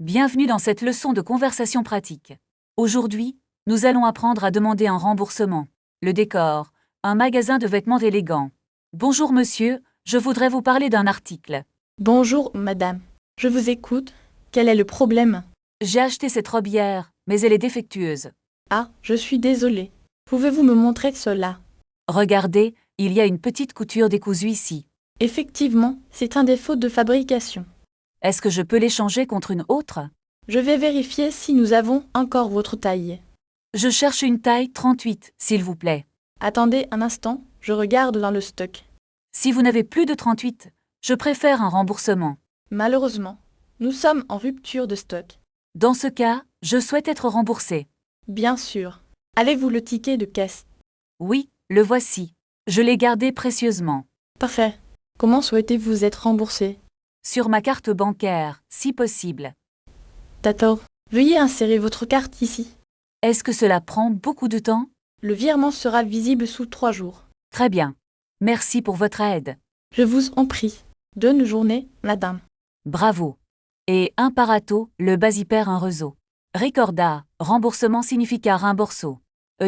Bienvenue dans cette leçon de conversation pratique. Aujourd'hui, nous allons apprendre à demander un remboursement. Le décor, un magasin de vêtements élégants. Bonjour monsieur, je voudrais vous parler d'un article. Bonjour, madame. Je vous écoute. Quel est le problème? J'ai acheté cette robe hier, mais elle est défectueuse. Ah, je suis désolée. Pouvez-vous me montrer cela? Regardez, il y a une petite couture décousue ici. Effectivement, c'est un défaut de fabrication. Est-ce que je peux l'échanger contre une autre? Je vais vérifier si nous avons encore votre taille. Je cherche une taille 38, s'il vous plaît. Attendez un instant, je regarde dans le stock. Si vous n'avez plus de 38, je préfère un remboursement. Malheureusement, nous sommes en rupture de stock. Dans ce cas, je souhaite être remboursé. Bien sûr. Avez-vous le ticket de caisse? Oui, le voici. Je l'ai gardé précieusement. Parfait. Comment souhaitez-vous être remboursé? Sur ma carte bancaire, si possible. D'accord. Veuillez insérer votre carte ici. Est-ce que cela prend beaucoup de temps? Le virement sera visible sous 3 jours. Très bien. Merci pour votre aide. Je vous en prie. Bonne journée, madame. Bravo. Et imparato, le basiper un réseau. Ricorda, remboursement significa rimborso.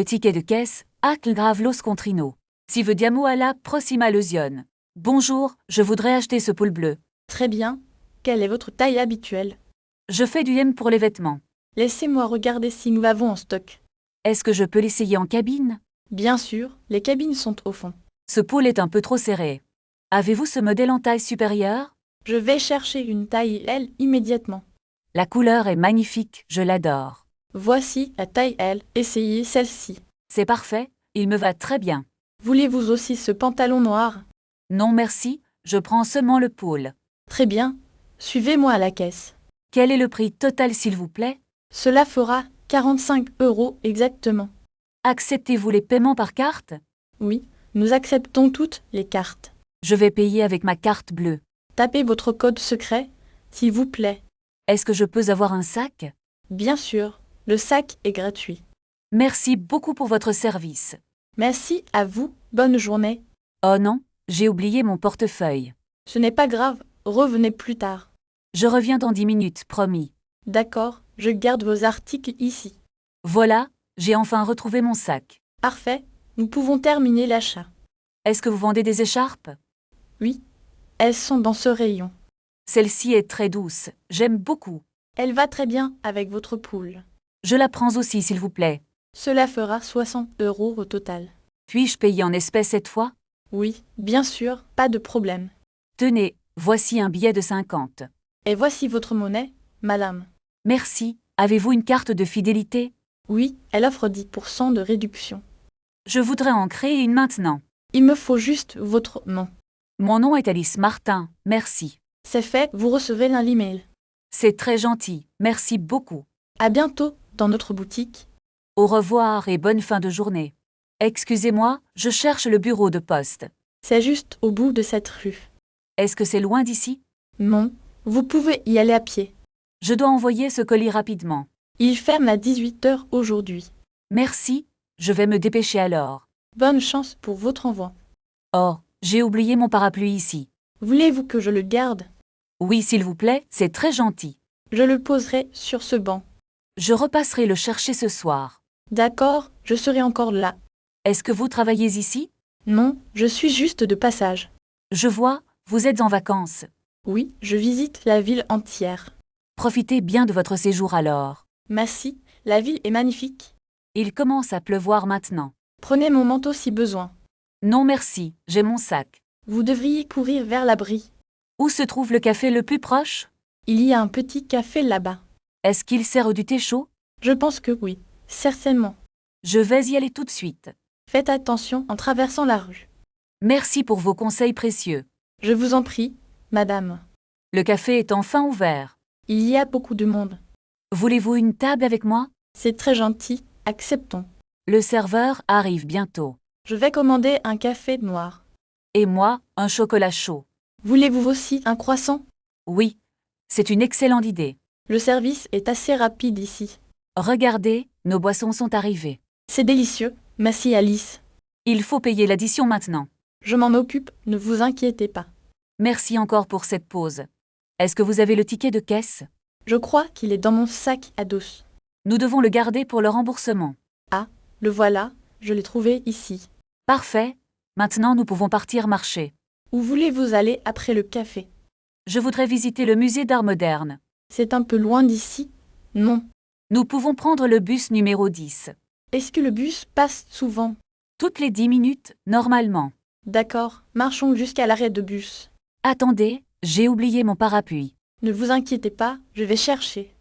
Ticket de caisse, acte grave los contrino. Si vediamo alla prossima lezione. Bonjour, je voudrais acheter ce pull bleu. Très bien. Quelle est votre taille habituelle? Je fais du M pour les vêtements. Laissez-moi regarder si nous l'avons en stock. Est-ce que je peux l'essayer en cabine? Bien sûr, les cabines sont au fond. Ce pull est un peu trop serré. Avez-vous ce modèle en taille supérieure? Je vais chercher une taille L immédiatement. La couleur est magnifique, je l'adore. Voici la taille L, essayez celle-ci. C'est parfait, il me va très bien. Voulez-vous aussi ce pantalon noir? Non merci, je prends seulement le pull. Très bien. Suivez-moi à la caisse. Quel est le prix total s'il vous plaît? Cela fera 45 € exactement. Acceptez-vous les paiements par carte? Oui, nous acceptons toutes les cartes. Je vais payer avec ma carte bleue. Tapez votre code secret, s'il vous plaît. Est-ce que je peux avoir un sac? Bien sûr, le sac est gratuit. Merci beaucoup pour votre service. Merci à vous, bonne journée. Oh non, j'ai oublié mon portefeuille. Ce n'est pas grave, revenez plus tard. Je reviens dans 10 minutes, promis. D'accord, je garde vos articles ici. Voilà, j'ai enfin retrouvé mon sac. Parfait, nous pouvons terminer l'achat. Est-ce que vous vendez des écharpes? Oui, elles sont dans ce rayon. Celle-ci est très douce, j'aime beaucoup. Elle va très bien avec votre poule. Je la prends aussi s'il vous plaît. Cela fera 60 € au total. Puis-je payer en espèces cette fois? Oui, bien sûr, pas de problème. Tenez, voici un billet de 50. Et voici votre monnaie, madame. Merci, avez-vous une carte de fidélité? Oui, elle offre 10% de réduction. Je voudrais en créer une maintenant. Il me faut juste votre nom. Mon nom est Alice Martin, merci. C'est fait, vous recevrez l'email. C'est très gentil, merci beaucoup. À bientôt dans notre boutique. Au revoir et bonne fin de journée. Excusez-moi, je cherche le bureau de poste. C'est juste au bout de cette rue. Est-ce que c'est loin d'ici? Non, vous pouvez y aller à pied. Je dois envoyer ce colis rapidement. Il ferme à 18 h aujourd'hui. Merci, je vais me dépêcher alors. Bonne chance pour votre envoi. Oh, j'ai oublié mon parapluie ici. Voulez-vous que je le garde? Oui, s'il vous plaît, c'est très gentil. Je le poserai sur ce banc. Je repasserai le chercher ce soir. D'accord, je serai encore là. Est-ce que vous travaillez ici? Non, je suis juste de passage. Je vois, vous êtes en vacances. Oui, je visite la ville entière. Profitez bien de votre séjour alors. Merci, la ville est magnifique. Il commence à pleuvoir maintenant. Prenez mon manteau si besoin. Non merci, j'ai mon sac. Vous devriez courir vers l'abri. Où se trouve le café le plus proche? Il y a un petit café là-bas. Est-ce qu'il sert du thé chaud? Je pense que oui, certainement. Je vais y aller tout de suite. Faites attention en traversant la rue. Merci pour vos conseils précieux. Je vous en prie, madame. Le café est enfin ouvert. Il y a beaucoup de monde. Voulez-vous une table avec moi? C'est très gentil, acceptons. Le serveur arrive bientôt. Je vais commander un café noir. Et moi, un chocolat chaud. Voulez-vous aussi un croissant? Oui, c'est une excellente idée. Le service est assez rapide ici. Regardez, nos boissons sont arrivées. C'est délicieux, merci Alice. Il faut payer l'addition maintenant. Je m'en occupe, ne vous inquiétez pas. Merci encore pour cette pause. Est-ce que vous avez le ticket de caisse? Je crois qu'il est dans mon sac à dos. Nous devons le garder pour le remboursement. Le voilà, je l'ai trouvé ici. Parfait. Maintenant nous pouvons partir marcher. Où voulez-vous aller après le café? Je voudrais visiter le musée d'art moderne. C'est un peu loin d'ici? Non. Nous pouvons prendre le bus numéro 10. Est-ce que le bus passe souvent? Toutes les 10 minutes, normalement. D'accord, marchons jusqu'à l'arrêt de bus. Attendez, j'ai oublié mon parapluie. Ne vous inquiétez pas, je vais chercher.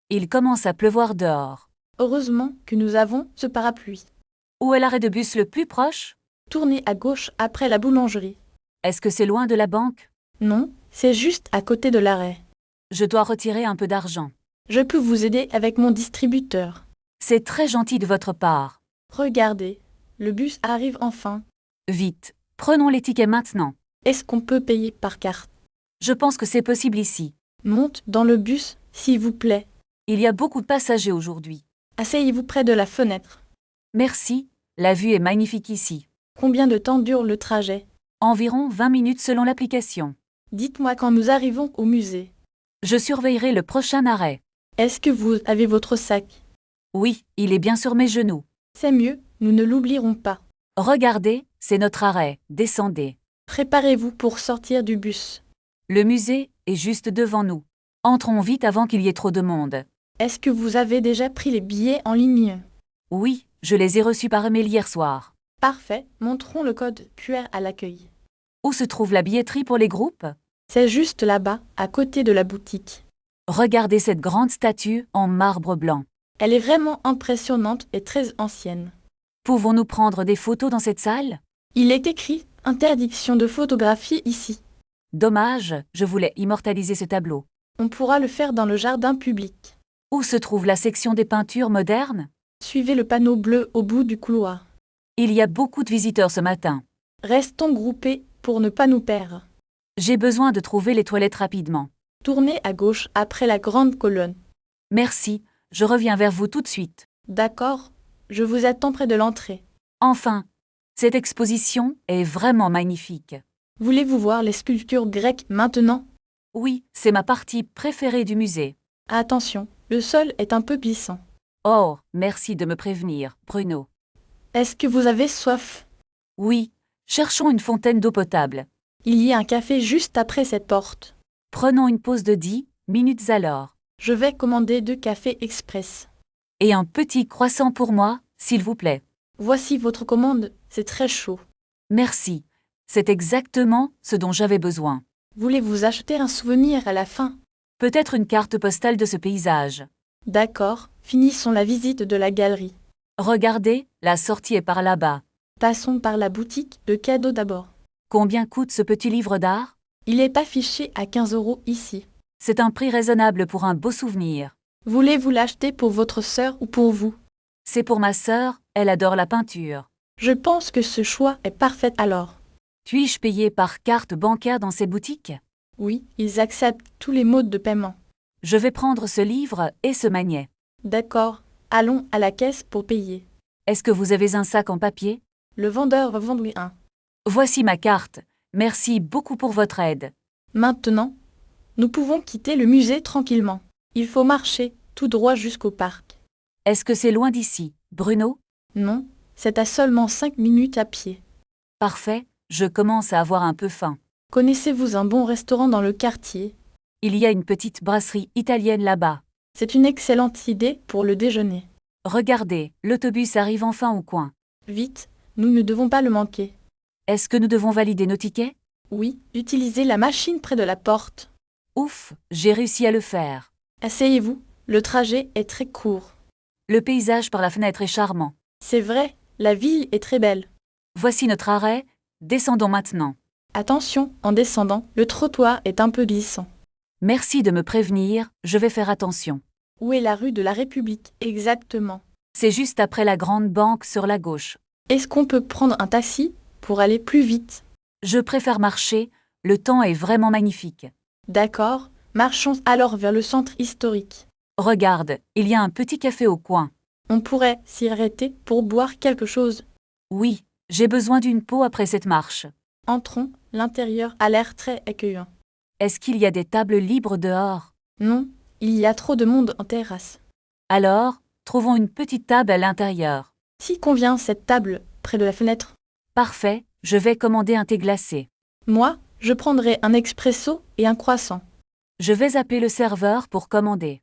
Il commence à pleuvoir dehors. Heureusement que nous avons ce parapluie. Où est l'arrêt de bus le plus proche? Tournez à gauche après la boulangerie. Est-ce que c'est loin de la banque? Non, c'est juste à côté de l'arrêt. Je dois retirer un peu d'argent. Je peux vous aider avec mon distributeur. C'est très gentil de votre part. Regardez, le bus arrive enfin. Vite, prenons les tickets maintenant. Est-ce qu'on peut payer par carte? Je pense que c'est possible ici. Monte dans le bus, s'il vous plaît. Il y a beaucoup de passagers aujourd'hui. Asseyez-vous près de la fenêtre. Merci, la vue est magnifique ici. Combien de temps dure le trajet? Environ 20 minutes selon l'application. Dites-moi quand nous arrivons au musée. Je surveillerai le prochain arrêt. Est-ce que vous avez votre sac? Oui, il est bien sur mes genoux. C'est mieux, nous ne l'oublierons pas. Regardez, c'est notre arrêt, descendez. Préparez-vous pour sortir du bus. Le musée est juste devant nous. Entrons vite avant qu'il y ait trop de monde. Est-ce que vous avez déjà pris les billets en ligne? Oui, je les ai reçus par email hier soir. Parfait, montrons le code QR à l'accueil. Où se trouve la billetterie pour les groupes? C'est juste là-bas, à côté de la boutique. Regardez cette grande statue en marbre blanc. Elle est vraiment impressionnante et très ancienne. Pouvons-nous prendre des photos dans cette salle? Il est écrit « Interdiction de photographie ici ». Dommage, je voulais immortaliser ce tableau. On pourra le faire dans le jardin public. Où se trouve la section des peintures modernes? Suivez le panneau bleu au bout du couloir. Il y a beaucoup de visiteurs ce matin. Restons groupés pour ne pas nous perdre. J'ai besoin de trouver les toilettes rapidement. Tournez à gauche après la grande colonne. Merci, je reviens vers vous tout de suite. D'accord, je vous attends près de l'entrée. Enfin, cette exposition est vraiment magnifique. Voulez-vous voir les sculptures grecques maintenant? Oui, c'est ma partie préférée du musée. Attention, le sol est un peu glissant. Oh, merci de me prévenir, Bruno. Est-ce que vous avez soif? Oui, cherchons une fontaine d'eau potable. Il y a un café juste après cette porte. Prenons une pause de 10 minutes alors. Je vais commander 2 cafés express. Et un petit croissant pour moi, s'il vous plaît. Voici votre commande, c'est très chaud. Merci. C'est exactement ce dont j'avais besoin. Voulez-vous acheter un souvenir à la fin? Peut-être une carte postale de ce paysage. D'accord, finissons la visite de la galerie. Regardez, la sortie est par là-bas. Passons par la boutique de cadeaux d'abord. Combien coûte ce petit livre d'art? Il est affiché à 15 € ici. C'est un prix raisonnable pour un beau souvenir. Voulez-vous l'acheter pour votre sœur ou pour vous? C'est pour ma sœur, elle adore la peinture. Je pense que ce choix est parfait alors. Puis-je payer par carte bancaire dans cette boutique? Oui, ils acceptent tous les modes de paiement. Je vais prendre ce livre et ce magnet. D'accord, allons à la caisse pour payer. Est-ce que vous avez un sac en papier? Le vendeur va vendre un. Voici ma carte. Merci beaucoup pour votre aide. Maintenant, nous pouvons quitter le musée tranquillement. Il faut marcher tout droit jusqu'au parc. Est-ce que c'est loin d'ici, Bruno? Non, c'est à seulement 5 minutes à pied. Parfait, je commence à avoir un peu faim. Connaissez-vous un bon restaurant dans le quartier? Il y a une petite brasserie italienne là-bas. C'est une excellente idée pour le déjeuner. Regardez, l'autobus arrive enfin au coin. Vite, nous ne devons pas le manquer. Est-ce que nous devons valider nos tickets? Oui, utilisez la machine près de la porte. Ouf, j'ai réussi à le faire. Asseyez-vous, le trajet est très court. Le paysage par la fenêtre est charmant. C'est vrai, la ville est très belle. Voici notre arrêt, descendons maintenant. Attention, en descendant, le trottoir est un peu glissant. Merci de me prévenir, je vais faire attention. Où est la rue de la République exactement? C'est juste après la grande banque sur la gauche. Est-ce qu'on peut prendre un taxi pour aller plus vite? Je préfère marcher, le temps est vraiment magnifique. D'accord, marchons alors vers le centre historique. Regarde, il y a un petit café au coin. On pourrait s'y arrêter pour boire quelque chose. Oui, j'ai besoin d'une peau après cette marche. Entrons, l'intérieur a l'air très accueillant. Est-ce qu'il y a des tables libres dehors? Non, Il y a trop de monde en terrasse. Alors, trouvons une petite table à l'intérieur. Si convient cette table près de la fenêtre. Parfait, je vais commander un thé glacé. Moi, je prendrai un expresso et un croissant. Je vais appeler le serveur pour commander.